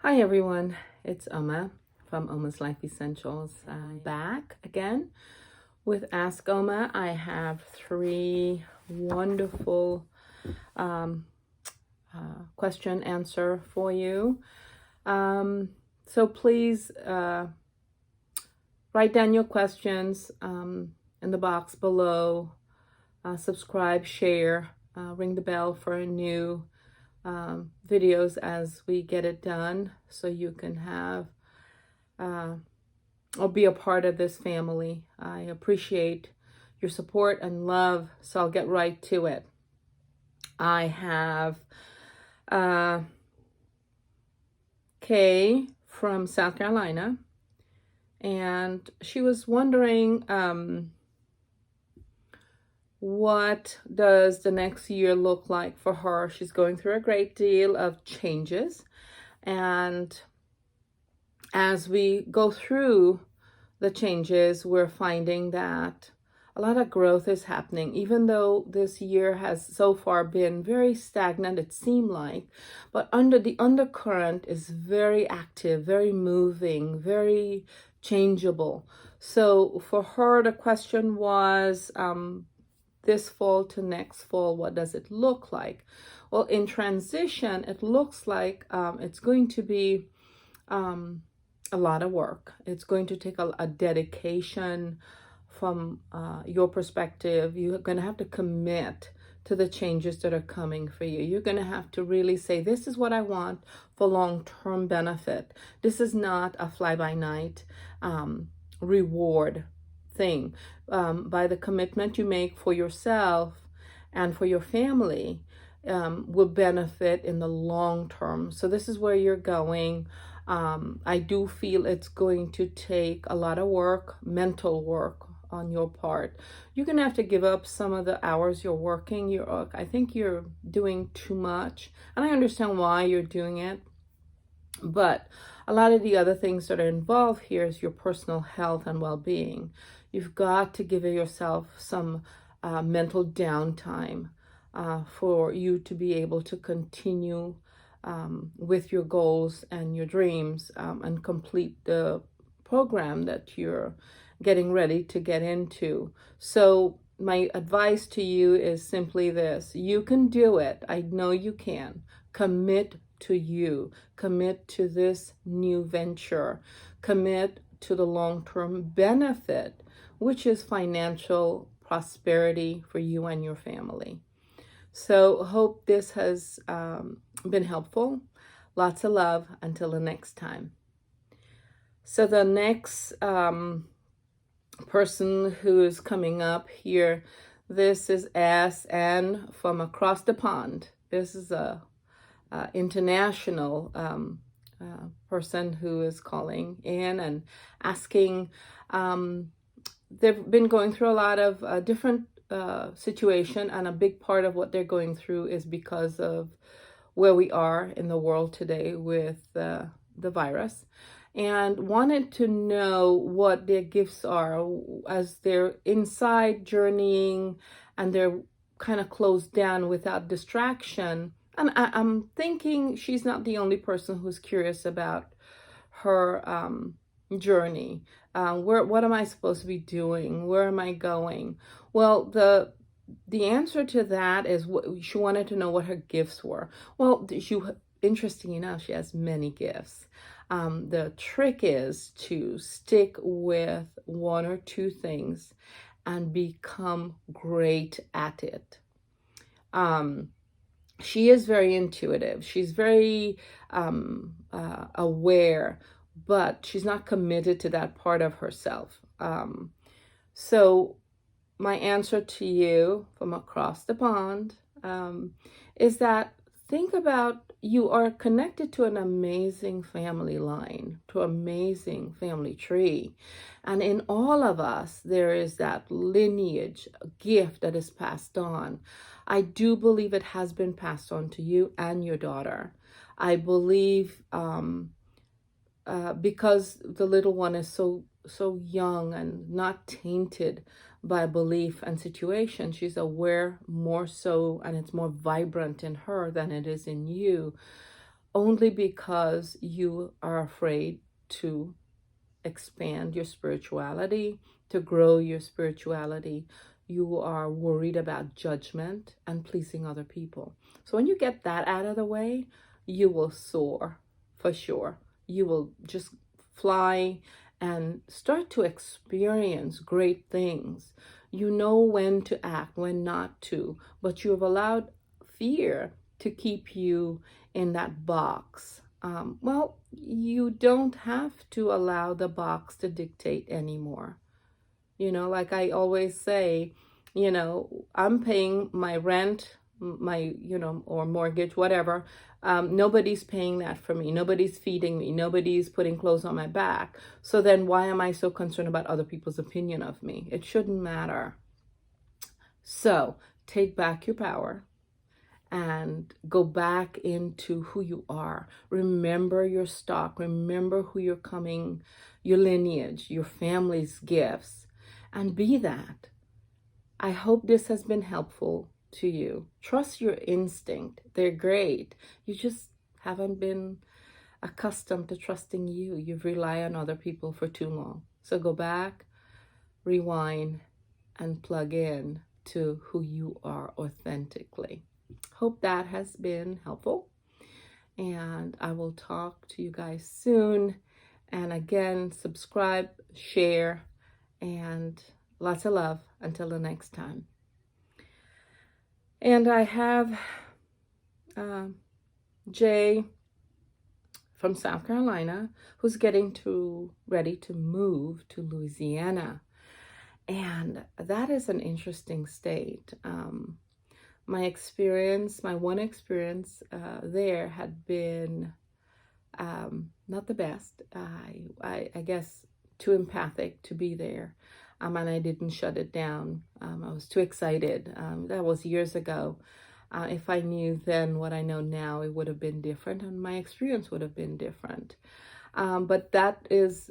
Hi everyone, it's Oma from Oma's Life Essentials. I'm back again with Ask Oma. I have three wonderful question answer for you. So please write down your questions in the box below. Subscribe, share, ring the bell for new videos as we get it done, so you can have or be a part of this family. I appreciate your support and love, so I'll get right to it. I have Kay from South Carolina, and she was wondering what does the next year look like for her. She's going through a great deal of changes, and as we go through the changes, we're finding that a lot of growth is happening, even though this year has so far been very stagnant, it seemed like, but the undercurrent is very active, very moving, very changeable. So for her, the question was, this fall to next fall, what does it look like? Well, in transition, it looks like it's going to be a lot of work. It's going to take a dedication from your perspective. You're going to have to commit to the changes that are coming for you. You're going to have to really say, this is what I want for long-term benefit. This is not a fly-by-night reward thing. By the commitment you make for yourself and for your family, will benefit in the long term. So this is where you're going. I do feel it's going to take a lot of work, mental work on your part. You're going to have to give up some of the hours you're working. I think you're doing too much, and I understand why you're doing it. But a lot of the other things that are involved here is your personal health and well-being. You've got to give yourself some mental downtime for you to be able to continue with your goals and your dreams and complete the program that you're getting ready to get into. So my advice to you is simply this: you can do it. I know you can. Commit to you. Commit to this new venture. Commit to the long-term benefit, which is financial prosperity for you and your family. So hope this has been helpful. Lots of love. Until the next time. So the next person who is coming up here, this is Ann from across the pond. This is a international person who is calling in and asking. They've been going through a lot of different situation, and a big part of what they're going through is because of where we are in the world today with the virus, and wanted to know what their gifts are as they're inside journeying and they're kind of closed down without distraction. And I'm thinking she's not the only person who's curious about her journey. What am I supposed to be doing? Where am I going? Well, the answer to that is she wanted to know what her gifts were. Well, interesting enough, she has many gifts. The trick is to stick with one or two things and become great at it. She is very intuitive. She's very aware, but she's not committed to that part of herself. So my answer to you from across the pond is that think about, you are connected to an amazing family line, to an amazing family tree. And in all of us, there is that lineage, gift that is passed on. I do believe it has been passed on to you and your daughter. I believe because the little one is so young and not tainted by belief and situation, she's aware more so, and it's more vibrant in her than it is in you. only because you are afraid to expand your spirituality, to grow your spirituality. You are worried about judgment and pleasing other people. So when you get that out of the way, you will soar for sure. You will just fly and start to experience great things. You know when to act, when not to, but you have allowed fear to keep you in that box. Well, you don't have to allow the box to dictate anymore. Like I always say, I'm paying my rent, my, or mortgage, whatever. Nobody's paying that for me. Nobody's feeding me. Nobody's putting clothes on my back. So then why am I so concerned about other people's opinion of me? It shouldn't matter. So take back your power and go back into who you are. Remember your stock. Remember who you're coming, your lineage, your family's gifts, and be that. I hope this has been helpful to you. Trust your instinct. They're great. You just haven't been accustomed to trusting you. You've relied on other people for too long. So go back, rewind, and plug in to who you are authentically. Hope that has been helpful, and I will talk to you guys soon. And again, subscribe, share, and lots of love until the next time. And I have Jay from South Carolina who's getting ready to move to Louisiana. And that is an interesting state. My one experience there had been not the best. I guess too empathic to be there, and I didn't shut it down. I was too excited. That was years ago. If I knew then what I know now, it would have been different, and my experience would have been different. But that is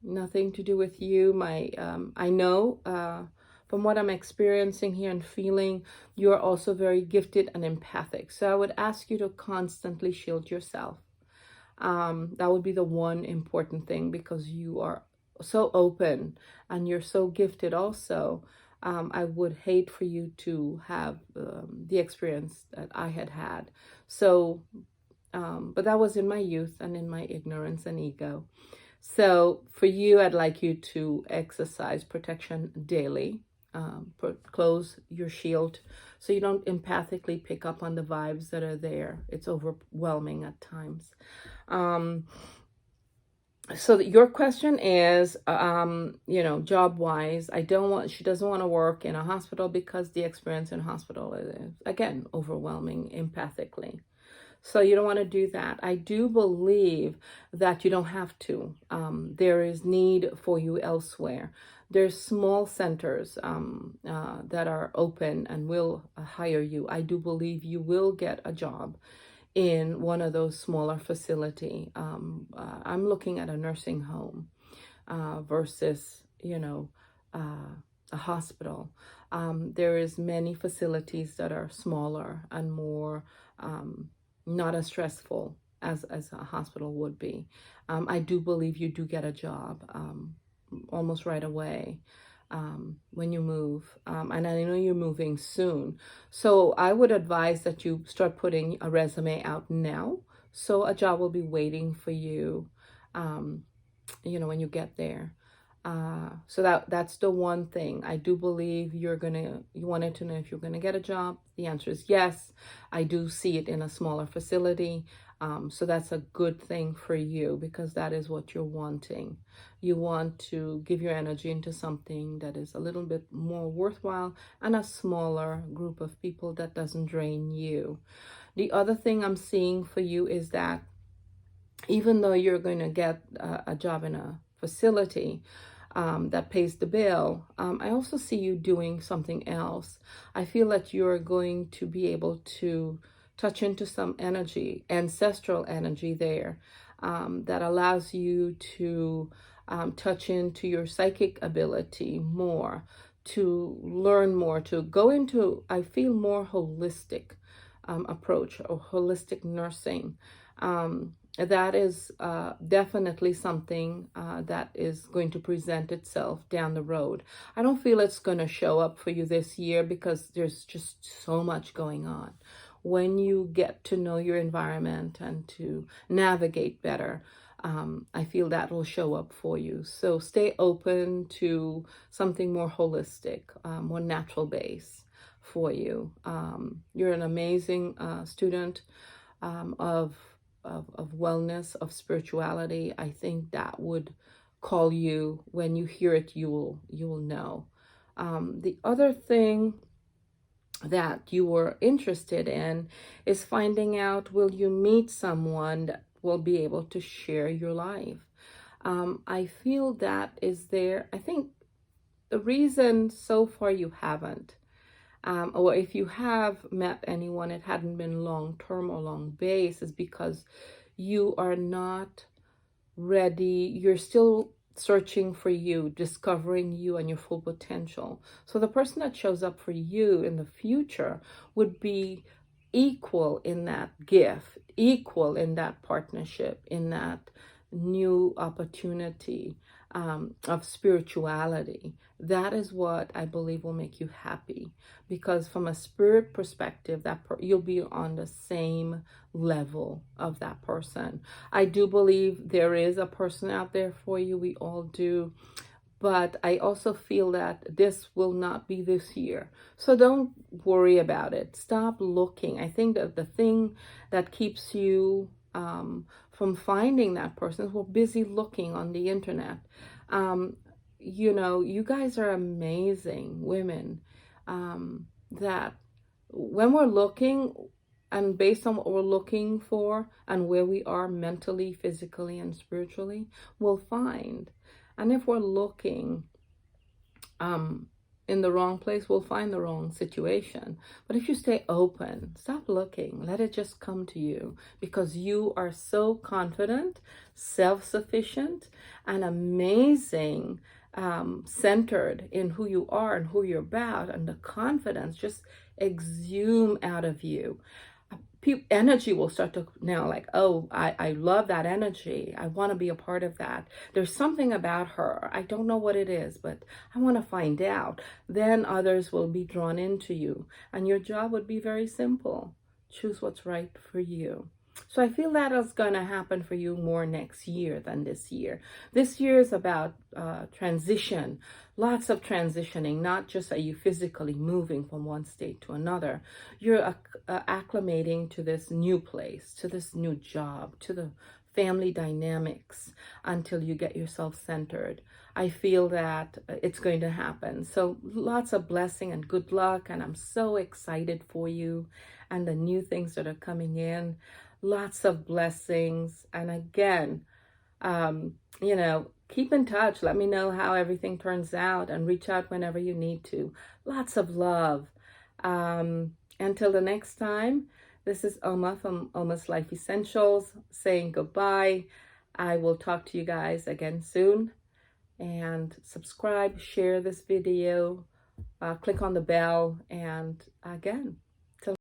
nothing to do with you. I know from what I'm experiencing here and feeling, you're also very gifted and empathic. So I would ask you to constantly shield yourself. That would be the one important thing, because you are so open and you're so gifted also. I would hate for you to have the experience that I had. So, but that was in my youth and in my ignorance and ego. So for you, I'd like you to exercise protection daily. Close your shield so you don't empathically pick up on the vibes that are there. It's overwhelming at times. So your question is, job wise, she doesn't want to work in a hospital because the experience in hospital is, again, overwhelming empathically. So you don't want to do that. I do believe that you don't have to. There is need for you elsewhere. There's small centers that are open and will hire you. I do believe you will get a job in one of those smaller facility. I'm looking at a nursing home versus, a hospital. There is many facilities that are smaller and more not as stressful as a hospital would be. I do believe you do get a job almost right away when you move. And I know you're moving soon. So I would advise that you start putting a resume out now. So a job will be waiting for you, when you get there. So that's the one thing. I do believe you wanted to know if you're gonna get a job. The answer is yes. I do see it in a smaller facility. So that's a good thing for you, because that is what you're wanting. You want to give your energy into something that is a little bit more worthwhile and a smaller group of people that doesn't drain you. The other thing I'm seeing for you is that even though you're going to get a job in a facility that pays the bill, I also see you doing something else. I feel that you're going to be able to touch into some energy, ancestral energy there, that allows you to touch into your psychic ability more, to learn more, to go into, I feel, more holistic approach or holistic nursing. That is definitely something that is going to present itself down the road. I don't feel it's going to show up for you this year because there's just so much going on. When you get to know your environment and to navigate better, I feel that will show up for you. So stay open to something more holistic, more natural base for you. You're an amazing student of wellness, of spirituality. I think that would call you. When you hear it, you will know. The other thing that you were interested in is finding out, will you meet someone that will be able to share your life? I feel that is there. I think the reason so far you haven't, or if you have met anyone, it hadn't been long term or long base, is because you are not ready. You're still searching for you, discovering you and your full potential. So the person that shows up for you in the future would be equal in that gift, equal in that partnership, in that new opportunity of spirituality. That is what I believe will make you happy, because from a spirit perspective, you'll be on the same level of that person. I do believe there is a person out there for you. We all do. But I also feel that this will not be this year. So don't worry about it. Stop looking. I think that the thing that keeps you from finding that person is we're busy looking on the internet. You guys are amazing women, that when we're looking, and based on what we're looking for and where we are mentally, physically, and spiritually, we'll find. And if we're looking in the wrong place, we'll find the wrong situation. But if you stay open, stop looking, let it just come to you, because you are so confident, self-sufficient, and amazing, centered in who you are and who you're about, and the confidence just exude out of you. Energy will start to now, like, oh, I love that energy. I want to be a part of that. There's something about her. I don't know what it is, but I want to find out. Then others will be drawn into you, and your job would be very simple. Choose what's right for you. So I feel that is going to happen for you more next year than this year. This year is about transition, lots of transitioning. Not just are you physically moving from one state to another. You're acclimating to this new place, to this new job, to the family dynamics until you get yourself centered. I feel that it's going to happen. So lots of blessing and good luck. And I'm so excited for you and the new things that are coming in. Lots of blessings. And again, keep in touch. Let me know how everything turns out, and reach out whenever you need to. Lots of love. Until the next time, this is Oma from Oma's Life Essentials saying goodbye. I will talk to you guys again soon. And subscribe, share this video, click on the bell, and again,